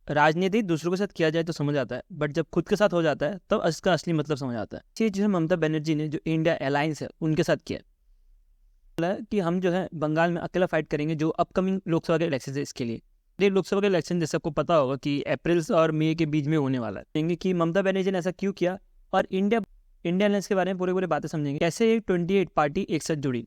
राजनीति दूसरों के साथ किया जाए तो समझ आता है, बट जब खुद के साथ हो जाता है तब इसका असली मतलब समझ आता है। ये जो है ममता बनर्जी ने जो इंडिया अलायंस है उनके साथ किया बोला कि हम जो है बंगाल में अकेला फाइट करेंगे जो अपकमिंग लोकसभा के इलेक्शन है इसके लिए। ये लोकसभा के इलेक्शन जैसे आपको पता होगा कि अप्रैल और मई के बीच में होने वाला है। देखेंगे कि ममता बनर्जी ने ऐसा क्यों किया और इंडिया अलायंस के बारे में पूरे बातें समझेंगे, कैसे ये 28 पार्टी एक साथ जुड़ी।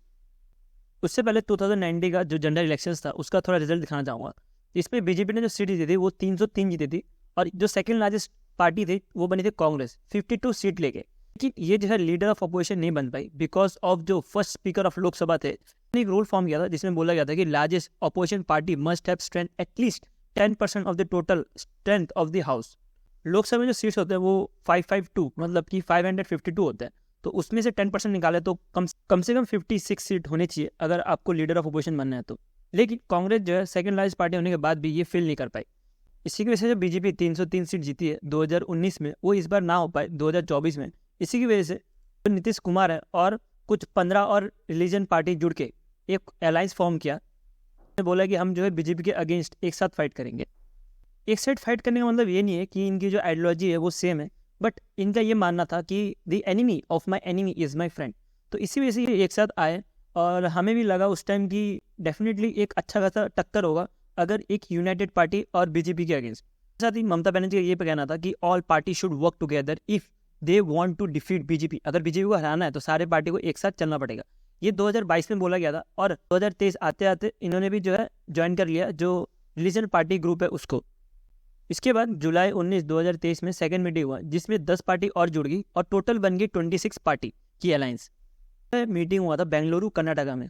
उससे पहले 2019 का जो जनरल इलेक्शन था उसका थोड़ा रिजल्ट दिखाना चाहूँगा। इसमें बीजेपी ने जो सीट जीती थी वो 303 जीती थी और जो सेकंड लार्जेस्ट पार्टी थी वो बनी थी कांग्रेस 52 सीट लेके। लेकिन ये जो है लीडर ऑफ अपोजिशन नहीं बन पाई बिकॉज ऑफ जो फर्स्ट स्पीकर ऑफ लोकसभा थे एक रूल फॉर्म किया था जिसमें बोला गया था कि largest opposition party must have strength at least 10% of the total strength of the house. Lok Sabha में जो सीट्स होते हैं वो 552 मतलब कि 552 होते हैं, तो उसमें से 10% निकाले तो कम से कम 56 सीट होनी चाहिए अगर आपको लीडर ऑफ अपोजिशन बनना है तो। लेकिन कांग्रेस जो है सेकंड लार्जेस्ट पार्टी होने के बाद भी ये फिल नहीं कर पाई। इसी की वजह से जो बीजेपी 303 सीट जीती है 2019 में वो इस बार ना हो पाए 2024 में। इसी की वजह से तो नीतीश कुमार है और कुछ 15 और रिलीजन पार्टी जुड़ के एक अलायंस फॉर्म किया। बोला कि हम जो है बीजेपी के अगेंस्ट एक साथ फाइट करेंगे। एक साइड फाइट करने का मतलब ये नहीं है कि इनकी जो आइडियोलॉजी है वो सेम है, बट इनका ये मानना था कि the enemy of my enemy is my friend. तो इसी वजह से ये एक साथ आए और हमें भी लगा उस टाइम कि डेफिनेटली एक अच्छा खासा टक्कर होगा अगर एक यूनाइटेड पार्टी और बीजेपी के अगेंस्ट। साथ ही ममता बनर्जी का ये कहना था कि all party should work together if they want to defeat BJP. अगर बीजेपी को हराना है तो सारे पार्टी को एक साथ चलना पड़ेगा। ये 2022 में बोला गया था और 2023 आते आते इन्होंने भी जो है ज्वाइन कर लिया जो रिलीजन पार्टी ग्रुप है उसको। इसके बाद जुलाई 19 2023 में सेकंड मीटिंग हुआ जिसमें 10 पार्टी और जुड़ गई और टोटल बन गई 26 पार्टी की अलायंस। मीटिंग हुआ था बेंगलुरु कर्नाटका में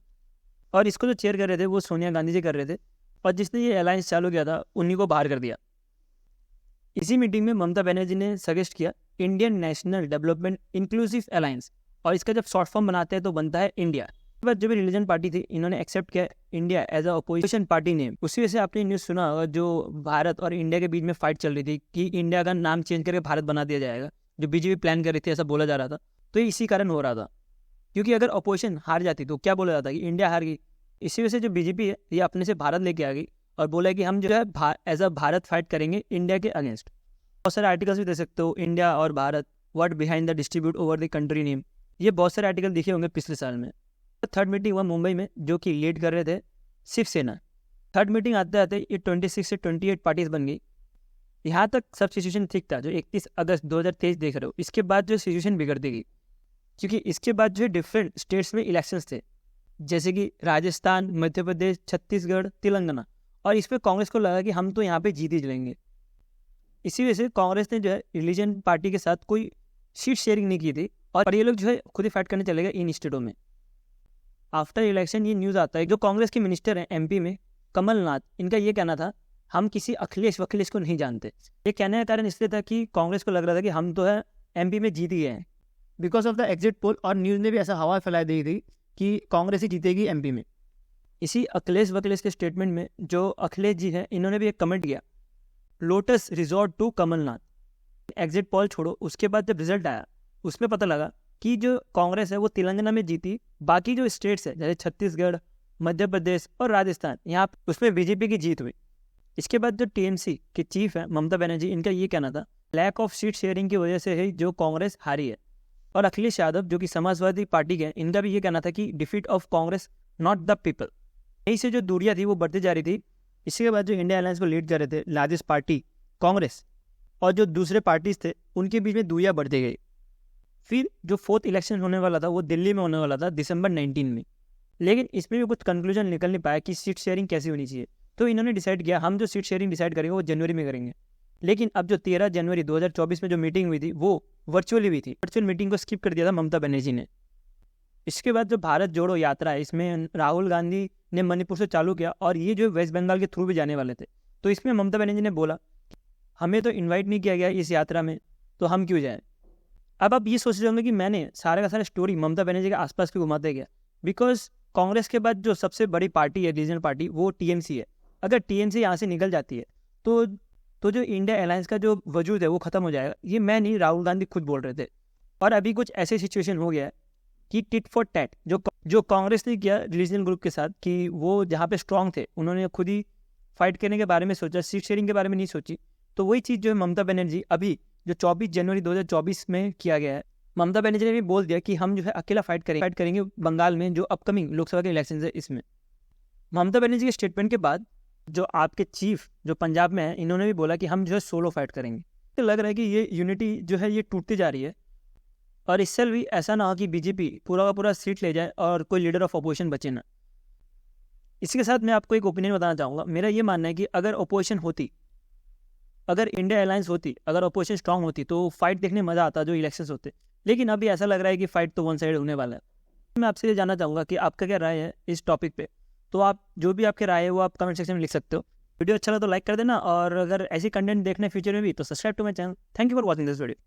और इसको जो चेयर कर रहे थे वो सोनिया गांधी जी कर रहे थे और जिसने ये अलायंस चालू किया था उन्हीं को बाहर कर दिया। इसी मीटिंग में ममता बनर्जी ने सजेस्ट किया Indian national development inclusive alliance और इसका जब शॉर्ट फॉर्म बनाते हैं तो बनता है इंडिया। उसके बाद जो भी रिलीजन पार्टी थी इन्होंने एक्सेप्ट किया India as a opposition party name. उसी वजह से आपने न्यूज़ सुना होगा जो भारत और इंडिया के बीच में फाइट चल रही थी कि इंडिया का नाम चेंज करके भारत बना दिया जाएगा, जो बीजेपी प्लान कर रही थी ऐसा बोला जा रहा था। तो ये इसी कारण हो रहा था क्योंकि अगर अपोजिशन हार जाती तो क्या बोला जाता कि इंडिया हार गई। इसी वजह से जो बीजेपी है ये अपने से भारत लेके आ गई और बोला कि हम जो है एज अ भारत फाइट करेंगे इंडिया के अगेंस्ट। बहुत सारे आर्टिकल्स भी दे सकते हो, इंडिया और Bharat what behind the distribute over the country name. ये बहुत सारे आर्टिकल दिखे होंगे पिछले साल में। थर्ड मीटिंग हुआ मुंबई में जो कि लीड कर रहे थे शिवसेना। थर्ड मीटिंग आते आते ये 26 से 28 पार्टीज बन गई। यहाँ तक सब सिचुएशन ठीक था जो 31 अगस्त 2023 देख रहे हो। इसके बाद जो सिचुएशन बिगड़ती गई क्योंकि इसके बाद जो है डिफरेंट स्टेट्स में इलेक्शंस थे जैसे कि राजस्थान, मध्य प्रदेश, छत्तीसगढ़, तेलंगाना, और इसमें कांग्रेस को लगा कि हम तो यहाँ पे जीत ही जाएंगे। इसी वजह से कांग्रेस ने जो है रिलीजन पार्टी के साथ कोई सीट शेयरिंग नहीं की थी और ये लोग जो है खुद ही फाइट करने चले गए इन स्टेटों में। आफ्टर इलेक्शन ये न्यूज़ आता है जो कांग्रेस के मिनिस्टर हैं एमपी में कमलनाथ, इनका ये कहना था हम किसी अखिलेश वखिलेश को नहीं जानते। ये कहने का कारण इसलिए था कि कांग्रेस को लग रहा था कि हम तो है एमपी में जीत गए हैं because of the exit poll, और न्यूज़ ने भी ऐसा हवा फैलाई दी थी कि कांग्रेस ही जीतेगी एमपी में। इसी अखिलेश वखिलेश के स्टेटमेंट में जो अखिलेश जी हैं इन्होंने भी एक कमेंट किया lotus resort to Kamal Nath. Exit poll छोड़ो, उसके बाद जब रिजल्ट आया उसमें पता लगा कि जो कांग्रेस है वो तेलंगाना में जीती, बाकी जो स्टेट्स है जैसे छत्तीसगढ़, मध्य प्रदेश और राजस्थान यहाँ उसमें बीजेपी की जीत हुई। इसके बाद जो टीएमसी के चीफ है ममता बनर्जी, इनका ये कहना था लैक ऑफ सीट शेयरिंग की वजह से ही जो कांग्रेस हारी है। और अखिलेश यादव जो कि समाजवादी पार्टी के, इनका भी ये कहना था कि defeat of Congress not the people. यहीं से जो दूरियाँ थी वो बढ़ती जा रही थी। इसके बाद जो इंडिया अलायंस को लीड कर रहे थे लार्जेस्ट पार्टी कांग्रेस और जो दूसरे पार्टीज थे उनके बीच में दूरियाँ बढ़ती गई। फिर जो फोर्थ इलेक्शन होने वाला था वो दिल्ली में होने वाला था दिसंबर 19 में, लेकिन इसमें भी कुछ कंक्लूजन निकल नहीं पाया कि सीट शेयरिंग कैसी होनी चाहिए। तो इन्होंने डिसाइड किया हम जो सीट शेयरिंग डिसाइड करेंगे वो जनवरी में करेंगे। लेकिन अब जो 13 जनवरी 2024 में जो मीटिंग हुई थी वो वर्चुअली हुई थी। वर्चुअल मीटिंग को स्किप कर दिया था ममता बनर्जी ने। इसके बाद जो भारत जोड़ो यात्रा है इसमें राहुल गांधी ने मणिपुर से चालू किया और ये जो वेस्ट बंगाल के थ्रू भी जाने वाले थे। तो इसमें ममता बनर्जी ने बोला हमें तो इन्वाइट नहीं किया गया इस यात्रा में तो हम क्यों जाएं। अब आप ये सोच रहे होंगे कि मैंने सारा का सारा स्टोरी ममता बनर्जी के आसपास क्यों घुमाते गया, बिकॉज कांग्रेस के बाद जो सबसे बड़ी पार्टी है रीजनल पार्टी वो टीएमसी है। अगर टीएमसी यहाँ से निकल जाती है तो जो इंडिया अलायंस का जो वजूद है वो खत्म हो जाएगा। ये मैं नहीं, राहुल गांधी खुद बोल रहे थे। और अभी कुछ ऐसे सिचुएशन हो गया है कि टिट फॉर टैट जो कांग्रेस ने किया रिलीजनल ग्रुप के साथ कि वो जहाँ पे स्ट्रांग थे उन्होंने खुद ही फाइट करने के बारे में सोचा, सीट शेयरिंग के बारे में नहीं सोची। तो वही चीज़ जो है ममता बनर्जी अभी जो 24 जनवरी 2024 में किया गया है, ममता बनर्जी ने भी बोल दिया कि हम जो है अकेला फाइट करेंगे बंगाल में जो अपकमिंग लोकसभा के इलेक्शन है इसमें। ममता बनर्जी के स्टेटमेंट के बाद जो आपके चीफ जो पंजाब में है, इन्होंने भी बोला कि हम जो है सोलो फाइट करेंगे। तो लग रहा है कि ये यूनिटी जो है ये टूटती जा रही है, और इससे भी ऐसा ना हो कि बीजेपी पूरा का पूरा सीट ले जाए और कोई लीडर ऑफ अपोजिशन बचे ना। इसके साथ मैं आपको एक ओपिनियन बताना चाहूँगा। मेरा ये मानना है कि अगर अपोजिशन होती, अगर इंडिया अलायंस होती, अगर अपोजिशन स्ट्रांग होती तो फाइट देखने मज़ा आता जो इलेक्शंस होते। लेकिन अभी ऐसा लग रहा है कि फाइट तो वन साइड होने वाला है। मैं आपसे ये जानना चाहूँगा कि आपका क्या राय है इस टॉपिक पे। तो आप जो भी आपके राय है वो आप कमेंट सेक्शन में लिख सकते हो। वीडियो अच्छा लगा तो लाइक कर देना, और अगर ऐसी कंटेंट देखना फ्यूचर में भी तो subscribe to my channel. Thank you for watching this video.